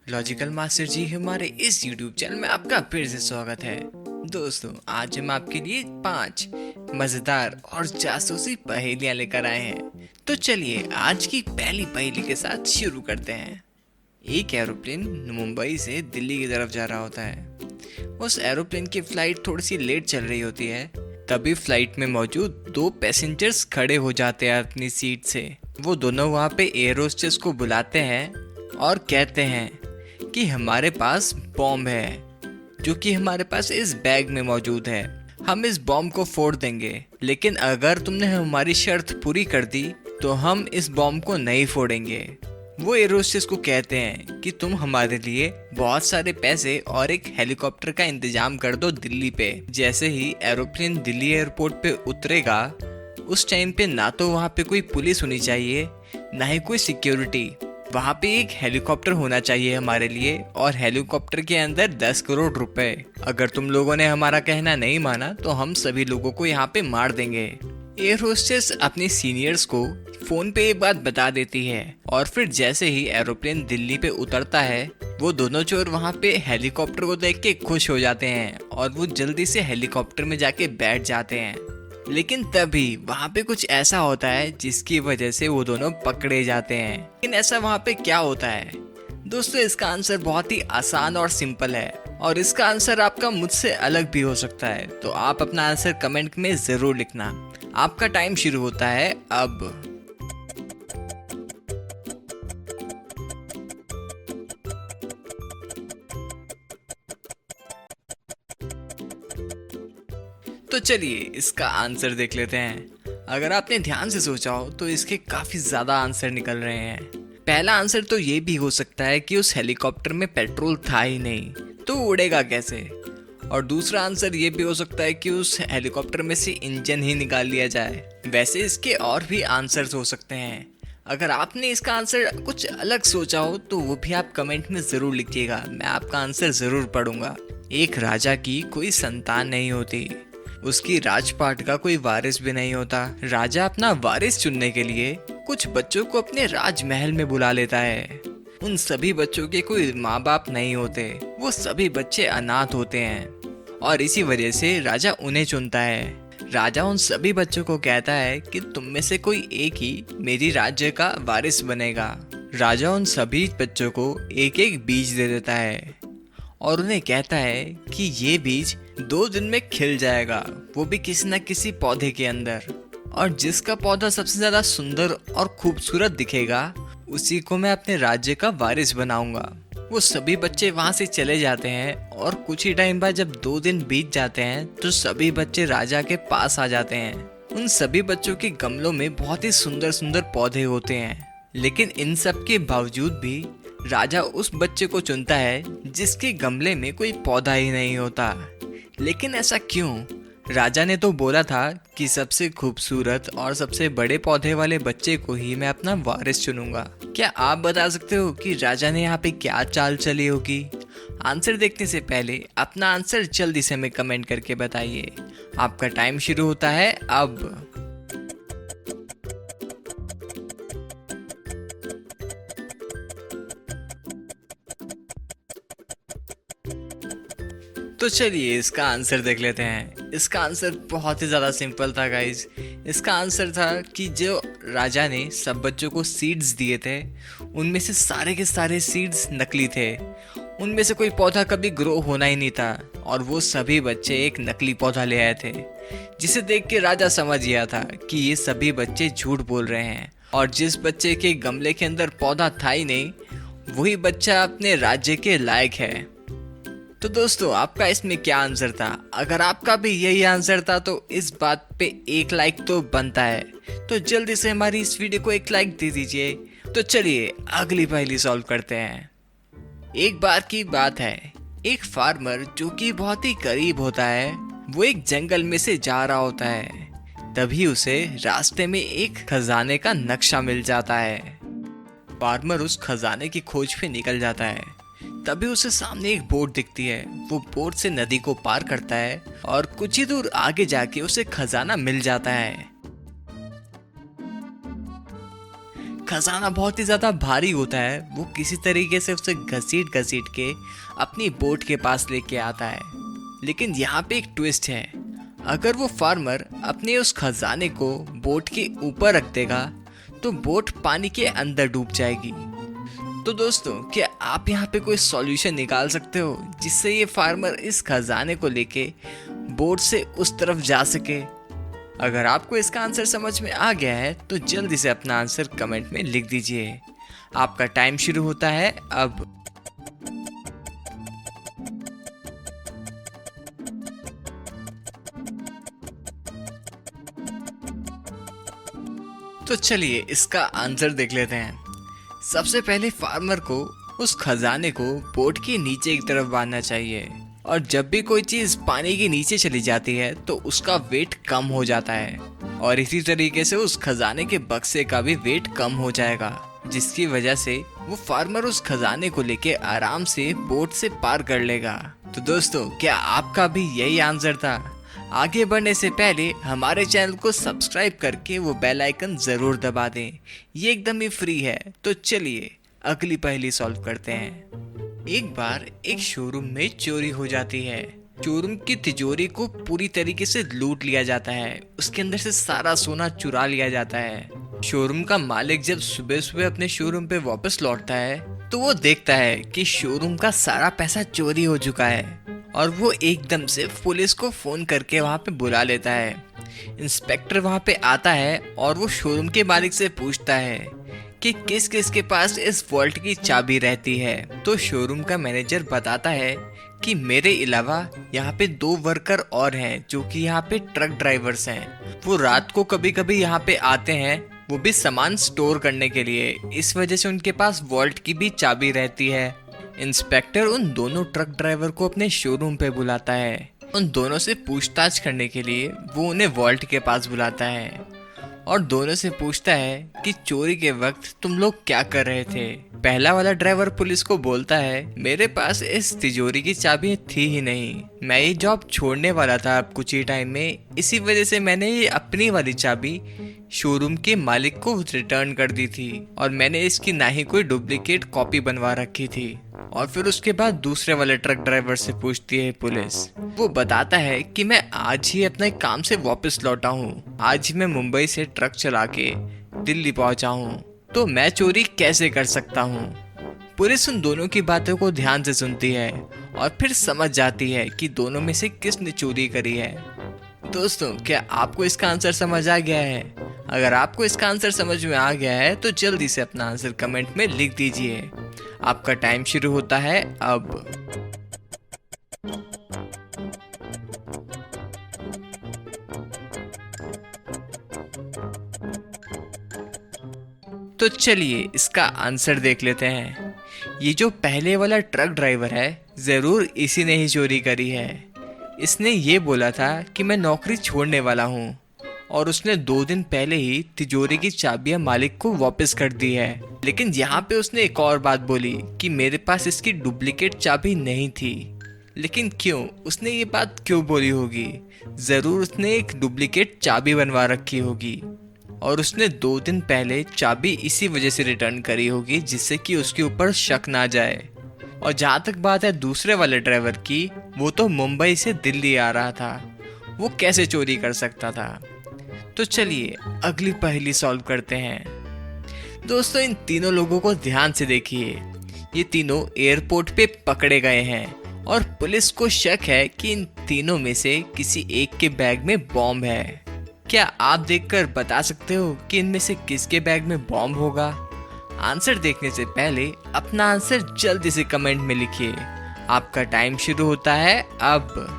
Logical master जी हमारे इस YouTube channel में आपका फिर से स्वागत है। दोस्तों, आज हम आपके लिए 5 मजेदार और जासूसी पहेलियां लेकर आए हैं। तो चलिए आज की पहली पहेली के साथ शुरू करते हैं। एक एरोप्लेन मुंबई से दिल्ली की तरफ जा रहा होता है। उस एरोप्लेन की फ्लाइट थोड़ी सी लेट चल रही होती है। तभी फ्लाइट में मौजूद 2 पैसेंजर्स खड़े हो जाते हैं अपनी सीट से। वो दोनों वहाँ पे एयर होस्टेस को बुलाते हैं और कहते हैं कि हमारे पास बॉम्ब है जो कि हमारे पास इस बैग में मौजूद है। हम इस बॉम्ब को फोड़ देंगे, लेकिन अगर तुमने हमारी शर्त पूरी कर दी तो हम इस बॉम्ब को नहीं फोड़ेंगे। वो एयर होस्टेस को कहते हैं कि तुम हमारे लिए बहुत सारे पैसे और एक हेलीकॉप्टर का इंतजाम कर दो दिल्ली पे। जैसे ही एरोप्लेन दिल्ली एयरपोर्ट पे उतरेगा, उस टाइम पे ना तो वहाँ पे कोई पुलिस होनी चाहिए, ना ही कोई सिक्योरिटी। वहाँ पे एक हेलीकॉप्टर होना चाहिए हमारे लिए, और हेलीकॉप्टर के अंदर 10 करोड़ रुपए। अगर तुम लोगों ने हमारा कहना नहीं माना तो हम सभी लोगों को यहाँ पे मार देंगे। एयर होस्टेस अपने सीनियर्स को फोन पे ये बात बता देती है, और फिर जैसे ही एरोप्लेन दिल्ली पे उतरता है, वो दोनों चोर वहाँ पे हेलीकॉप्टर को देख के खुश हो जाते हैं और वो जल्दी से हेलीकॉप्टर में जाके बैठ जाते हैं। लेकिन तभी वहाँ पे कुछ ऐसा होता है जिसकी वजह से वो दोनों पकड़े जाते हैं। लेकिन ऐसा वहाँ पे क्या होता है? दोस्तों, इसका आंसर बहुत ही आसान और सिंपल है, और इसका आंसर आपका मुझसे अलग भी हो सकता है। तो आप अपना आंसर कमेंट में जरूर लिखना। आपका टाइम शुरू होता है अब। तो चलिए इसका आंसर देख लेते हैं। अगर आपने ध्यान से सोचा हो तो इसके काफी ज्यादा आंसर निकल रहे हैं। पहला आंसर तो ये भी हो सकता है कि उस हेलीकॉप्टर में पेट्रोल था ही नहीं, तो उड़ेगा कैसे। और दूसरा आंसर ये भी हो सकता है कि उस हेलीकॉप्टर में से इंजन ही निकाल लिया जाए। वैसे इसके और भी आंसर्स हो सकते हैं। अगर आपने इसका आंसर कुछ अलग सोचा हो तो वो भी आप कमेंट में जरूर लिखिएगा, मैं आपका आंसर जरूर पढ़ूंगा। एक राजा की कोई संतान नहीं होती, उसकी राजपाट का कोई वारिस भी नहीं होता। राजा अपना वारिस चुनने के लिए कुछ बच्चों को अपने राजमहल में बुला लेता है। उन सभी बच्चों के कोई माँ बाप नहीं होते, वो सभी बच्चे अनाथ होते हैं, और इसी वजह से राजा उन्हें चुनता है। राजा उन सभी बच्चों को कहता है कि तुम में से कोई एक ही मेरी राज्य का वारिस बनेगा। राजा उन सभी बच्चों को एक एक बीज दे देता है और उन्हें कहता है कि ये बीज 2 दिन में खिल जाएगा, वो भी किसी न किसी पौधे के अंदर। और जिसका पौधा सबसे ज्यादा सुंदर और खूबसूरत दिखेगा, उसी को मैं अपने राज्य का वारिस बनाऊंगा। वो सभी बच्चे वहां से चले जाते हैं, और कुछ ही टाइम बाद जब 2 दिन बीत जाते हैं तो सभी बच्चे राजा के पास आ जाते हैं। उन सभी बच्चों के गमलों में बहुत ही सुंदर सुंदर पौधे होते हैं, लेकिन इन सब के बावजूद भी राजा उस बच्चे को चुनता है जिसके गमले में कोई पौधा ही नहीं होता। लेकिन ऐसा क्यों? राजा ने तो बोला था कि सबसे खूबसूरत और सबसे बड़े पौधे वाले बच्चे को ही मैं अपना वारिस चुनूंगा। क्या आप बता सकते हो कि राजा ने यहाँ पे क्या चाल चली होगी? आंसर देखने से पहले अपना आंसर जल्दी से हमें कमेंट करके बताइए। आपका टाइम शुरू होता है अब। तो चलिए इसका आंसर देख लेते हैं। इसका आंसर बहुत ही ज़्यादा सिंपल था गाइज। इसका आंसर था कि जो राजा ने सब बच्चों को सीड्स दिए थे, उनमें से सारे के सारे सीड्स नकली थे। उनमें से कोई पौधा कभी ग्रो होना ही नहीं था, और वो सभी बच्चे एक नकली पौधा ले आए थे, जिसे देख के राजा समझ गया था कि ये सभी बच्चे झूठ बोल रहे हैं, और जिस बच्चे के गमले के अंदर पौधा था ही नहीं, वही बच्चा अपने राज्य के लायक है। तो दोस्तों, आपका इसमें क्या आंसर था? अगर आपका भी यही आंसर था तो इस बात पे एक लाइक तो बनता है। तो जल्दी से हमारी इस वीडियो को एक लाइक दे दीजिए। तो चलिए अगली पहेली सॉल्व करते हैं। एक बार की बात है, एक फार्मर जो कि बहुत ही गरीब होता है, वो एक जंगल में से जा रहा होता है। तभी उसे रास्ते में एक खजाने का नक्शा मिल जाता है। फार्मर उस खजाने की खोज पे निकल जाता है। तभी उसे सामने एक बोट दिखती है। वो बोट से नदी को पार करता है, और कुछ ही दूर आगे जाके उसे खजाना मिल जाता है। खजाना बहुत ही ज़्यादा भारी होता है, वो किसी तरीके से उसे घसीट घसीट के अपनी बोट के पास लेके आता है। लेकिन यहाँ पे एक ट्विस्ट है, अगर वो फार्मर अपने उस खजाने को बोट के ऊपर रख देगा तो बोट पानी के अंदर डूब जाएगी। तो दोस्तों, क्या आप यहाँ पे कोई सॉल्यूशन निकाल सकते हो जिससे ये फार्मर इस खजाने को लेके बोट से उस तरफ जा सके? अगर आपको इसका आंसर समझ में आ गया है तो जल्दी से अपना आंसर कमेंट में लिख दीजिए। आपका टाइम शुरू होता है अब। तो चलिए इसका आंसर देख लेते हैं। सबसे पहले फार्मर को उस खजाने को बोट के नीचे की तरफ बांधना चाहिए, और जब भी कोई चीज पानी के नीचे चली जाती है तो उसका वेट कम हो जाता है, और इसी तरीके से उस खजाने के बक्से का भी वेट कम हो जाएगा, जिसकी वजह से वो फार्मर उस खजाने को लेके आराम से बोट से पार कर लेगा। तो दोस्तों, क्या आपका भी यही आंसर था? आगे बढ़ने से पहले हमारे चैनल को सब्सक्राइब करके वो बेल आइकन जरूर दबा दें, ये एकदम ही फ्री है। तो चलिए अगली पहेली सॉल्व करते हैं। एक बार एक शोरूम में चोरी हो जाती है। शोरूम की तिजोरी को पूरी तरीके से लूट लिया जाता है, उसके अंदर से सारा सोना चुरा लिया जाता है। शोरूम का मालिक जब सुबह सुबह अपने शोरूम पे वापस लौटता है तो वो देखता है कि शोरूम का सारा पैसा चोरी हो चुका है, और वो एकदम से पुलिस को फोन करके वहाँ पे बुला लेता है। इंस्पेक्टर वहाँ पे आता है और वो शोरूम के मालिक से पूछता है कि किस किस के पास इस वॉल्ट की चाबी रहती है। तो शोरूम का मैनेजर बताता है कि मेरे अलावा यहाँ पे 2 वर्कर और हैं जो कि यहाँ पे ट्रक ड्राइवर्स हैं। वो रात को कभी कभी यहाँ पे आते हैं, वो भी सामान स्टोर करने के लिए, इस वजह से उनके पास वॉल्ट की भी चाबी रहती है। इंस्पेक्टर उन दोनों ट्रक ड्राइवर को अपने शोरूम पे बुलाता है। उन दोनों से पूछताछ करने के लिए वो उन्हें वॉल्ट के पास बुलाता है और दोनों से पूछता है कि चोरी के वक्त तुम लोग क्या कर रहे थे। पहला वाला ड्राइवर पुलिस को बोलता है, मेरे पास इस तिजोरी की चाबी थी ही नहीं, मैं ये जॉब छोड़ने वाला था अब कुछ ही टाइम में, इसी वजह से मैंने ये अपनी वाली चाबी शोरूम के मालिक को रिटर्न कर दी थी, और मैंने इसकी ना ही कोई डुप्लीकेट कॉपी बनवा रखी थी। और फिर उसके बाद दूसरे वाले ट्रक ड्राइवर से पूछती है पुलिस। वो बताता है कि मैं आज ही अपने काम से वापस लौटा हूँ, आज मैं मुंबई से ट्रक चला के दिल्ली पहुंचा हूँ, तो मैं चोरी कैसे कर सकता हूँ। पुलिस उन दोनों की बातों को ध्यान से सुनती है और फिर समझ जाती है कि दोनों में से किसने चोरी करी है। दोस्तों, क्या आपको इसका आंसर समझ आ गया है? अगर आपको इसका आंसर समझ में आ गया है तो जल्दी से अपना आंसर कमेंट में लिख दीजिए। आपका टाइम शुरू होता है अब। तो चलिए इसका आंसर देख लेते हैं। ये जो पहले वाला ट्रक ड्राइवर है, जरूर इसी ने ही चोरी करी है। इसने ये बोला था कि मैं नौकरी छोड़ने वाला हूँ, और उसने 2 दिन पहले ही तिजोरी की चाबियां मालिक को वापस कर दी है। लेकिन यहाँ पे उसने एक और बात बोली कि मेरे पास इसकी डुप्लीकेट चाबी नहीं थी। लेकिन क्यों? उसने ये बात क्यों बोली होगी? जरूर उसने एक डुप्लीकेट चाबी बनवा रखी होगी, और उसने 2 दिन पहले चाबी इसी वजह से रिटर्न करी होगी जिससे कि उसके ऊपर शक ना जाए। और जहाँ तक बात है दूसरे वाले ड्राइवर की, वो तो मुंबई से दिल्ली आ रहा था, वो कैसे चोरी कर सकता था? तो चलिए अगली पहेली सॉल्व करते हैं। दोस्तों, इन तीनों लोगों को ध्यान से देखिए। ये तीनों एयरपोर्ट पे पकड़े गए हैं और पुलिस को शक है कि इन तीनों में से किसी एक के बैग में बॉम्ब है। क्या आप देखकर बता सकते हो कि इनमें से किसके बैग में बॉम्ब होगा? आंसर देखने से पहले अपना आंसर जल्दी से कमेंट में लिखिए। आपका टाइम शुरू होता है अब।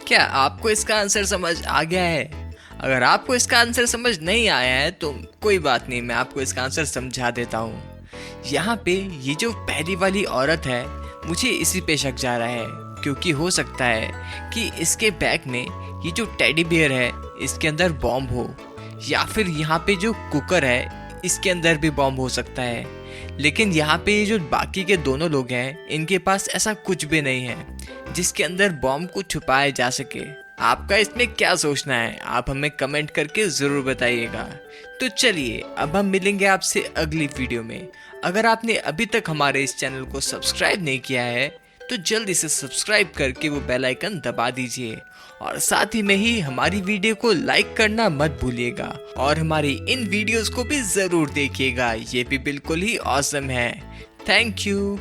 क्या आपको इसका आंसर समझ आ गया है? अगर आपको इसका आंसर समझ नहीं आया है तो कोई बात नहीं, मैं आपको इसका आंसर समझा देता हूँ। यहाँ पे ये जो पहली वाली औरत है, मुझे इसी पे शक जा रहा है, क्योंकि हो सकता है कि इसके बैग में ये जो टेडी बियर है इसके अंदर बॉम्ब हो, या फिर यहाँ पे जो कुकर है इसके अंदर भी बॉम्ब हो सकता है। लेकिन यहाँ पे जो बाकी के दोनों लोग हैं इनके पास ऐसा कुछ भी नहीं है जिसके अंदर बॉम्ब को छुपाया जा सके। आपका इसमें क्या सोचना है, आप हमें कमेंट करके ज़रूर बताइएगा। तो चलिए अब हम मिलेंगे आपसे अगली वीडियो में। अगर आपने अभी तक हमारे इस चैनल को सब्सक्राइब नहीं किया है तो जल्दी से सब्सक्राइब करके वो बेल आइकन दबा दीजिए और साथ ही में ही हमारी वीडियो को लाइक करना मत भूलिएगा और हमारी इन वीडियोस को भी ज़रूर देखिएगा, ये भी बिल्कुल ही ऑसम है। Thank you.